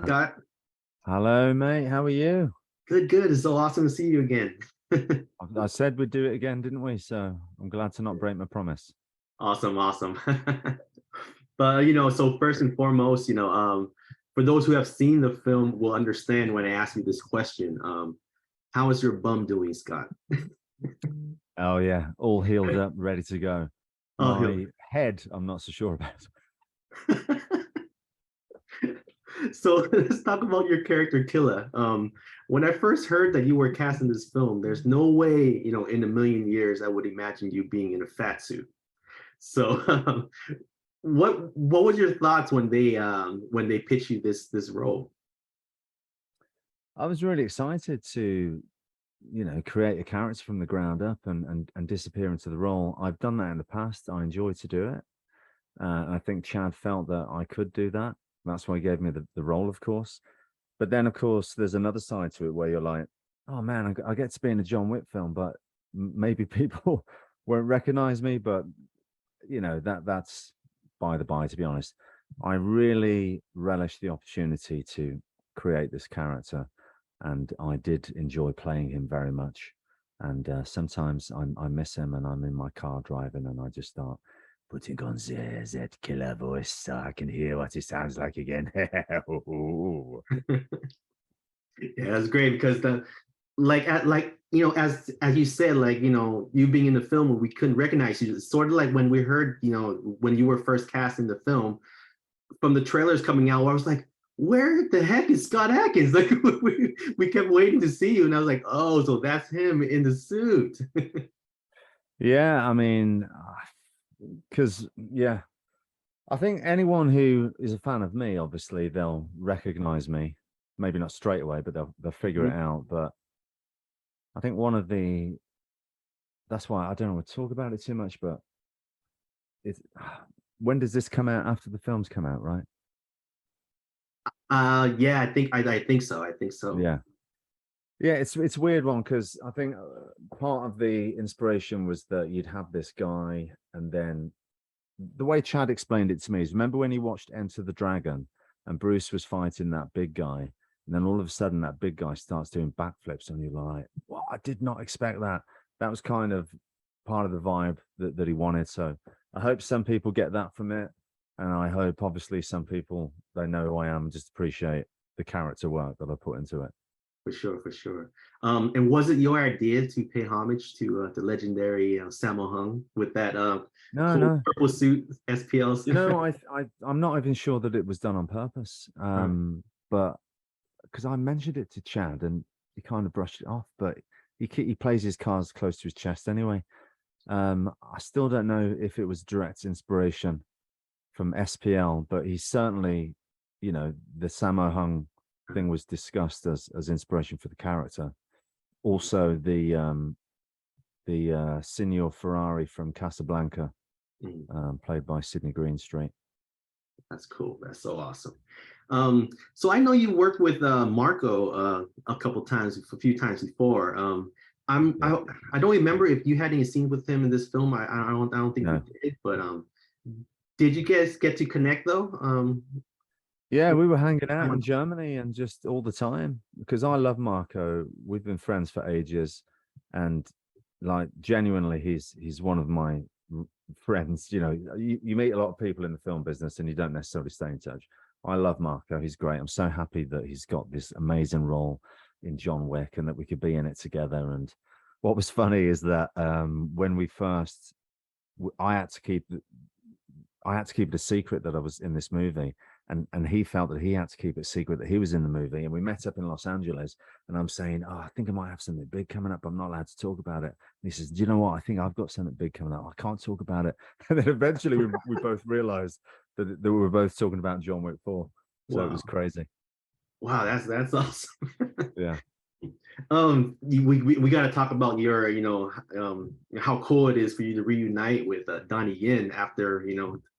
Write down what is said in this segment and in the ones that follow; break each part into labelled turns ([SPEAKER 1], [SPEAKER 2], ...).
[SPEAKER 1] Scott,
[SPEAKER 2] Hello, mate. How are you?
[SPEAKER 1] good, good. It's so awesome to see you again.
[SPEAKER 2] I said we'd do it again, didn't we? So I'm glad to not break my promise.
[SPEAKER 1] Awesome, awesome. But so first and foremost, for those who have seen the film will understand when I ask you this question. How is your bum doing, Scott?
[SPEAKER 2] Oh yeah, all healed up, ready to go.
[SPEAKER 1] Oh, he'll.
[SPEAKER 2] My head, I'm not so sure about.
[SPEAKER 1] So let's talk about your character Killa. When I first heard that you were cast in this film, there's no way, in a million years I would imagine you being in a fat suit. So what was your thoughts when they pitched you this role?
[SPEAKER 2] I was really excited to, create a character from the ground up and disappear into the role. I've done that in the past. I enjoy to do it. I think Chad felt that I could do that. That's why he gave me the role, of course. But then, of course, there's another side to it where you're like, oh man, I get to be in a John Wick film, but maybe people won't recognize me. But that's by the by, to be honest. I really relish the opportunity to create this character, and I did enjoy playing him very much. And sometimes I miss him, and I'm in my car driving, and I just start putting on that killer voice so I can hear what he sounds like again.
[SPEAKER 1] Yeah, that's great because the like as you said, like you being in the film, we couldn't recognize you. It's sort of like when we heard, when you were first cast in the film from the trailers coming out, I was like, where the heck is Scott Adkins? Like we kept waiting to see you, and I was like, oh, so that's him in the suit.
[SPEAKER 2] Yeah, I mean, because yeah, I think anyone who is a fan of me, obviously, they'll recognize me. Maybe not straight away, but they'll figure it out. But I think one of the that's why I don't want to talk about it too much. But it's when does this come out? After the films come out, right?
[SPEAKER 1] Yeah, I think so. I think so.
[SPEAKER 2] Yeah, yeah. It's a weird one because I think part of the inspiration was that you'd have this guy, and then the way Chad explained it to me is remember when you watched Enter the Dragon and Bruce was fighting that big guy, and then all of a sudden that big guy starts doing backflips, and you're like, "Well, I did not expect that." That was kind of part of the vibe that he wanted. So I hope some people get that from it, and I hope obviously some people they know who I am, just appreciate the character work that I put into it.
[SPEAKER 1] For sure, for sure. And was it your idea to pay homage to the legendary Sammo Hung with that
[SPEAKER 2] No,
[SPEAKER 1] cool
[SPEAKER 2] no.
[SPEAKER 1] purple suit SPLs?
[SPEAKER 2] I'm not even sure that it was done on purpose. But because I mentioned it to Chad and he kind of brushed it off, but he plays his cards close to his chest anyway. I still don't know if it was direct inspiration from SPL, but he certainly, the Sammo Hung thing was discussed as inspiration for the character. Also, the Signor Ferrari from Casablanca,
[SPEAKER 1] Mm,
[SPEAKER 2] played by Sidney Greenstreet.
[SPEAKER 1] that's cool. That's so awesome. So I know you worked with Marco a couple times, a few times before. I'm
[SPEAKER 2] Yeah.
[SPEAKER 1] I, I don't remember if you had any scenes with him in this film. I don't think you
[SPEAKER 2] No.
[SPEAKER 1] did, but did you guys get to connect though?
[SPEAKER 2] Yeah, we were hanging out in Germany and just all the time because I love Marco. We've been friends for ages, and like genuinely, he's one of my friends. You meet a lot of people in the film business and you don't necessarily stay in touch. I love Marco. He's great. I'm so happy that he's got this amazing role in John Wick and that we could be in it together. And what was funny is that when we first, I had to keep I had to keep it a secret that I was in this movie. And he felt that he had to keep it secret that he was in the movie. And we met up in Los Angeles. And I'm saying, oh, I think I might have something big coming up. I'm not allowed to talk about it. And he says, do you know what? I think I've got something big coming up. I can't talk about it. And then eventually we both realized that we were both talking about John Wick 4. So it was
[SPEAKER 1] Wow,
[SPEAKER 2] crazy.
[SPEAKER 1] wow, that's awesome.
[SPEAKER 2] Yeah.
[SPEAKER 1] We got to talk about your, how cool it is for you to reunite with Donnie Yen after,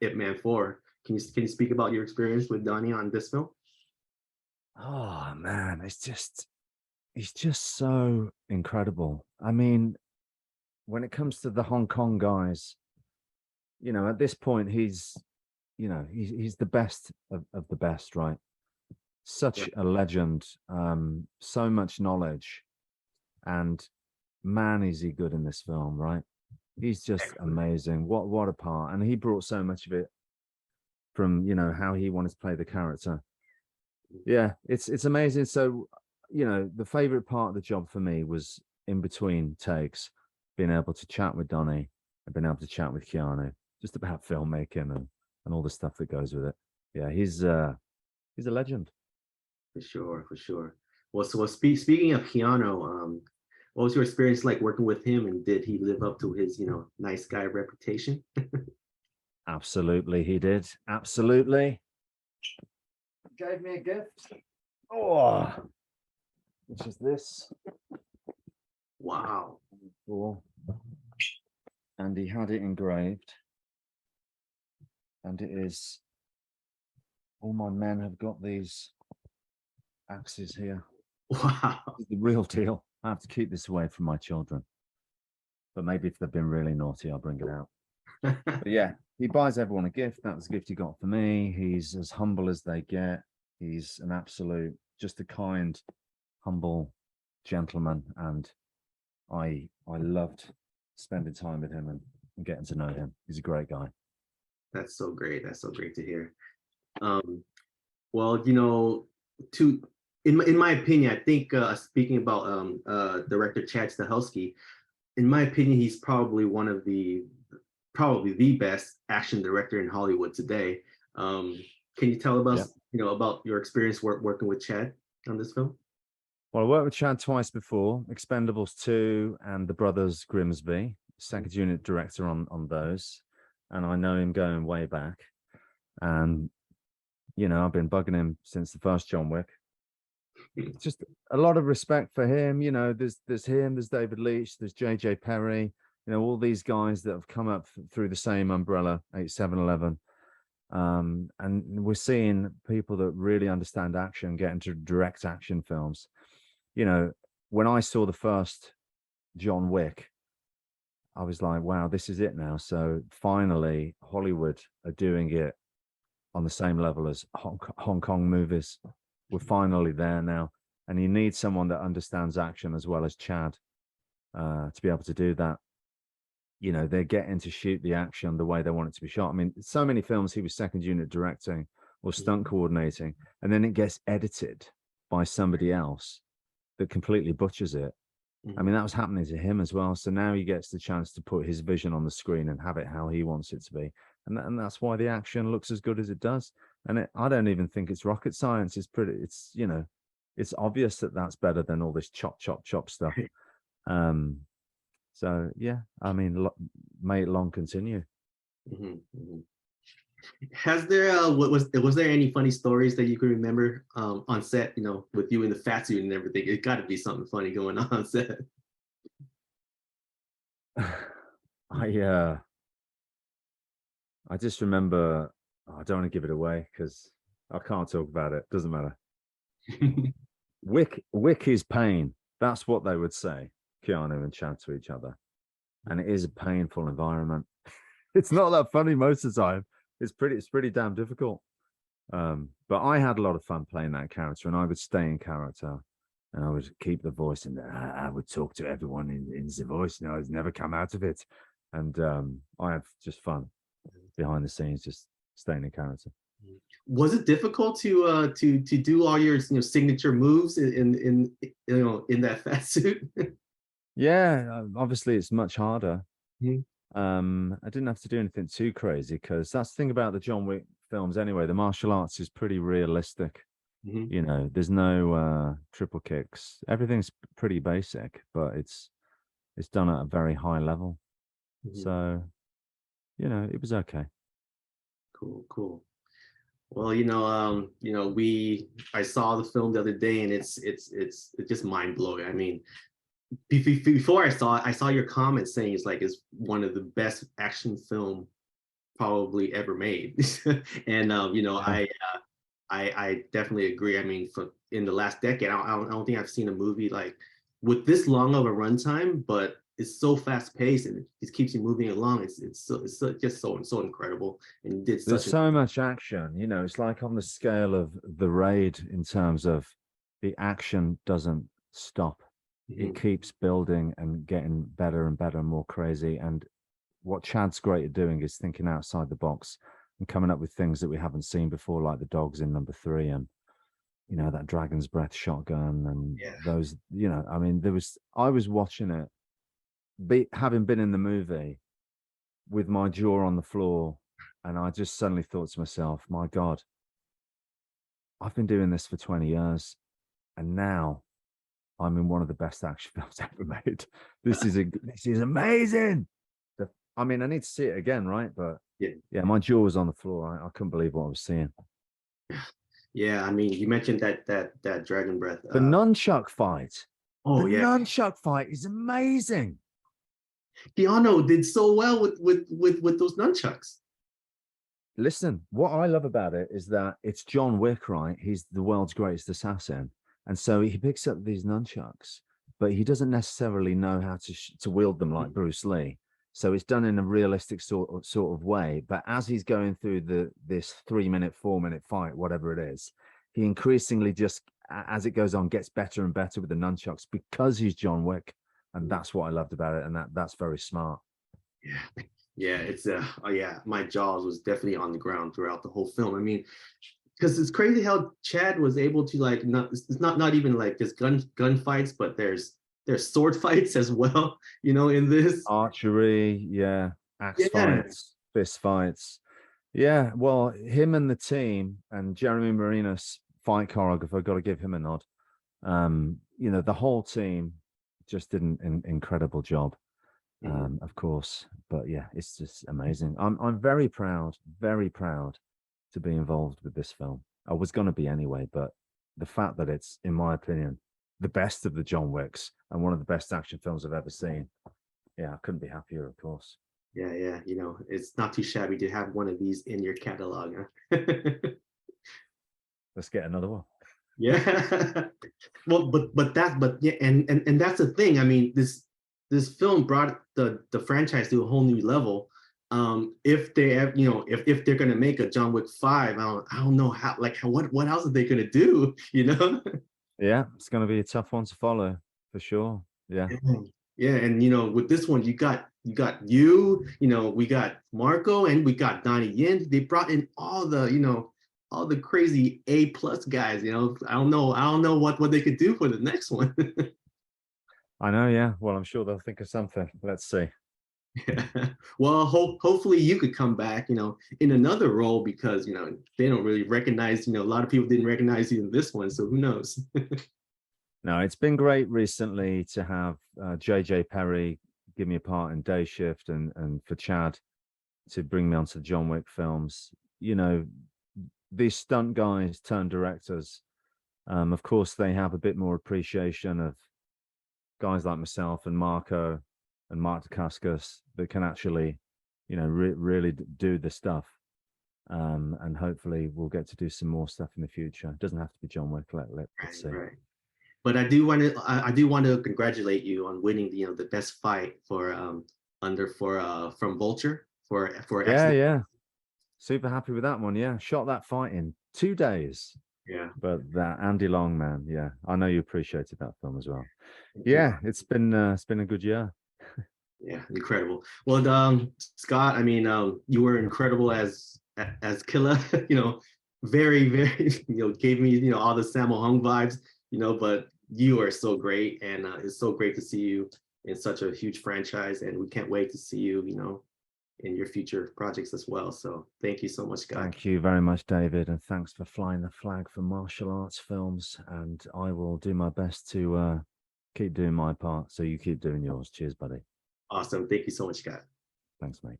[SPEAKER 1] Ip Man 4. Can you speak about your experience with Donnie on this film?
[SPEAKER 2] Oh man, he's just so incredible. I mean, when it comes to the Hong Kong guys, at this point you know, he's the best of the best, right? Such a legend, so much knowledge, and man, is he good in this film, right? He's just amazing. What a part, and he brought so much of it from, you know, how he wanted to play the character. Yeah, it's amazing. So, you know, the favorite part of the job for me was in between takes, being able to chat with Donnie and being able to chat with Keanu, just about filmmaking and all the stuff that goes with it. Yeah, he's a legend.
[SPEAKER 1] For sure, for sure. Well, so speaking of Keanu, what was your experience like working with him, and did he live up to his, nice guy reputation?
[SPEAKER 2] Absolutely, he did. Absolutely. Gave me a gift. Oh, which is this.
[SPEAKER 1] Wow.
[SPEAKER 2] Cool. And he had it engraved. And it is, all my men have got these axes here.
[SPEAKER 1] Wow.
[SPEAKER 2] This is the real deal. I have to keep this away from my children. But maybe if they've been really naughty, I'll bring it out. But yeah, he buys everyone a gift. That was a gift he got for me. He's as humble as they get. He's an absolute, just a kind, humble gentleman. And I loved spending time with him and getting to know him. He's a great guy.
[SPEAKER 1] That's so great. That's so great to hear. Well, to in my opinion, I think speaking about director Chad Stahelski, in my opinion, he's probably probably the best action director in Hollywood today. Can you tell us, about your experience working with Chad on this film?
[SPEAKER 2] Well, I worked with Chad twice before, Expendables 2 and The Brothers Grimsby, second unit director on those. And I know him going way back. And, I've been bugging him since the first John Wick. Just a lot of respect for him. There's him, there's David Leitch, there's JJ Perry, all these guys that have come up through the same umbrella, 8711. And we're seeing people that really understand action get into direct action films. When I saw the first John Wick, I was like, wow, this is it now. So finally, Hollywood are doing it on the same level as Hong Kong movies. We're finally there now. And you need someone that understands action as well as Chad to be able to do that. They're getting to shoot the action the way they want it to be shot. I mean, so many films he was second unit directing or stunt coordinating, and then it gets edited by somebody else that completely butchers it. I mean, that was happening to him as well. So now he gets the chance to put his vision on the screen and have it how he wants it to be. And that's why the action looks as good as it does. And I don't even think it's rocket science. It's obvious that that's better than all this chop, chop, chop stuff. So yeah, I mean, may it long continue.
[SPEAKER 1] Has there was there any funny stories that you can remember on set, with you in the fat suit and everything? It got to be something funny going on set.
[SPEAKER 2] I just remember, I don't want to give it away because I can't talk about it. Doesn't matter. Wick is pain. That's what they would say, Keanu and Chad, to each other. And it is a painful environment. It's not that funny most of the time. It's pretty damn difficult. But I had a lot of fun playing that character, and I would stay in character, and I would keep the voice, and I would talk to everyone in the voice. I'd never come out of it, and I have just fun behind the scenes, just staying in character.
[SPEAKER 1] Was it difficult to do all your signature moves in that fat suit?
[SPEAKER 2] Yeah, obviously it's much harder. I didn't have to do anything too crazy because that's the thing about the John Wick films anyway. The martial arts is pretty realistic. There's no triple kicks. Everything's pretty basic, but it's done at a very high level. So, it was okay.
[SPEAKER 1] Cool. Well, I saw the film the other day, and it's just mind blowing. I mean, before I saw your comment saying it's one of the best action film probably ever made. And I definitely agree. I mean, in the last decade, I don't think I've seen a movie like with this long of a runtime, but it's so fast paced and it keeps you moving along. Just so incredible, and you did
[SPEAKER 2] There's
[SPEAKER 1] such
[SPEAKER 2] so much action, you know, it's like on the scale of The Raid in terms of the action doesn't stop. It
[SPEAKER 1] Mhm.
[SPEAKER 2] keeps building and getting better and better and more crazy. And what Chad's great at doing is thinking outside the box and coming up with things that we haven't seen before, like the dogs in number 3 and you know that dragon's breath shotgun and
[SPEAKER 1] Yeah.
[SPEAKER 2] those, you know, I mean, I was watching it, having been in the movie with my jaw on the floor, and I just suddenly thought to myself, my God, I've been doing this for 20 years, and now I'm in one of the best action films ever made. This is amazing. I mean, I need to see it again, right? But
[SPEAKER 1] Yeah.
[SPEAKER 2] yeah, my jaw was on the floor. I couldn't believe what I was seeing.
[SPEAKER 1] Yeah. I mean, you mentioned that dragon breath.
[SPEAKER 2] The nunchuck fight. The
[SPEAKER 1] Oh yeah,
[SPEAKER 2] nunchuck fight is amazing.
[SPEAKER 1] Keanu did so well with those nunchucks.
[SPEAKER 2] Listen, what I love about it is that it's John Wick, right? He's the world's greatest assassin. And so he picks up these nunchucks, but he doesn't necessarily know how to wield them like Bruce Lee. So it's done in a realistic sort of way. But as he's going through this 3 minute, 4 minute fight, whatever it is, he increasingly just, as it goes on, gets better and better with the nunchucks because he's John Wick. And that's what I loved about it. And that's very smart.
[SPEAKER 1] Yeah, yeah, it's oh yeah, my jaws was definitely on the ground throughout the whole film. I mean, because it's crazy how Chad was able to like not it's not even like just gun fights, but there's sword fights as well, in this.
[SPEAKER 2] Archery, yeah, axe
[SPEAKER 1] Yeah.
[SPEAKER 2] fights, fist fights. Yeah, well, him and the team and Jeremy Marinas, fight choreographer, got to give him a nod. You know, the whole team just did an incredible job,
[SPEAKER 1] Mhm.
[SPEAKER 2] of course. But yeah, it's just amazing. I'm very proud to be involved with this film. I was going to be anyway, but the fact that it's, in my opinion, the best of the John Wicks and one of the best action films I've ever seen. Yeah, I couldn't be happier, of course.
[SPEAKER 1] Yeah, yeah, it's not too shabby to have one of these in your catalog. Huh?
[SPEAKER 2] Let's get another one.
[SPEAKER 1] Yeah. Well, but yeah, and that's the thing. I mean, this film brought the franchise to a whole new level. If they have, if they're gonna make a John Wick 5, I don't know what else are they gonna do,
[SPEAKER 2] Yeah, it's going to be a tough one to follow for sure. Yeah.
[SPEAKER 1] Yeah, yeah, and with this one, we got Marco, and we got Donnie Yen. They brought in all the crazy A+ guys. I don't know what they could do for the next one.
[SPEAKER 2] I know. Yeah. Well, I'm sure they'll think of something. Let's see.
[SPEAKER 1] Yeah. Well, hopefully you could come back, in another role because they don't really recognize. A lot of people didn't recognize you in this one, so who knows?
[SPEAKER 2] No, it's been great recently to have JJ Perry give me a part in Day Shift and for Chad to bring me onto the John Wick films. You know, these stunt guys turned directors, of course, they have a bit more appreciation of guys like myself and Marco and Mark Dacascos that can actually, really do the stuff. And hopefully we'll get to do some more stuff in the future. It doesn't have to be John Wick. Let's
[SPEAKER 1] Right,
[SPEAKER 2] see.
[SPEAKER 1] right. But I do want to congratulate you on winning the best fight from Vulture for
[SPEAKER 2] Yeah,
[SPEAKER 1] excellent.
[SPEAKER 2] yeah. Super happy with that one. Yeah. Shot that fight in 2 days.
[SPEAKER 1] Yeah.
[SPEAKER 2] But that Andy Long, man, yeah. I know you appreciated that film as well.
[SPEAKER 1] Yeah.
[SPEAKER 2] Yeah, it's been a good year.
[SPEAKER 1] Yeah, incredible. Well, Scott, I mean, you were incredible as Killa. Very, very, gave me all the Sammo Hung vibes. But you are so great, and it's so great to see you in such a huge franchise, and we can't wait to see you, in your future projects as well. So thank you so much, Scott.
[SPEAKER 2] Thank you very much, David, and thanks for flying the flag for martial arts films. And I will do my best to keep doing my part so you keep doing yours. Cheers, buddy.
[SPEAKER 1] Awesome. Thank you so much, Scott.
[SPEAKER 2] Thanks, mate.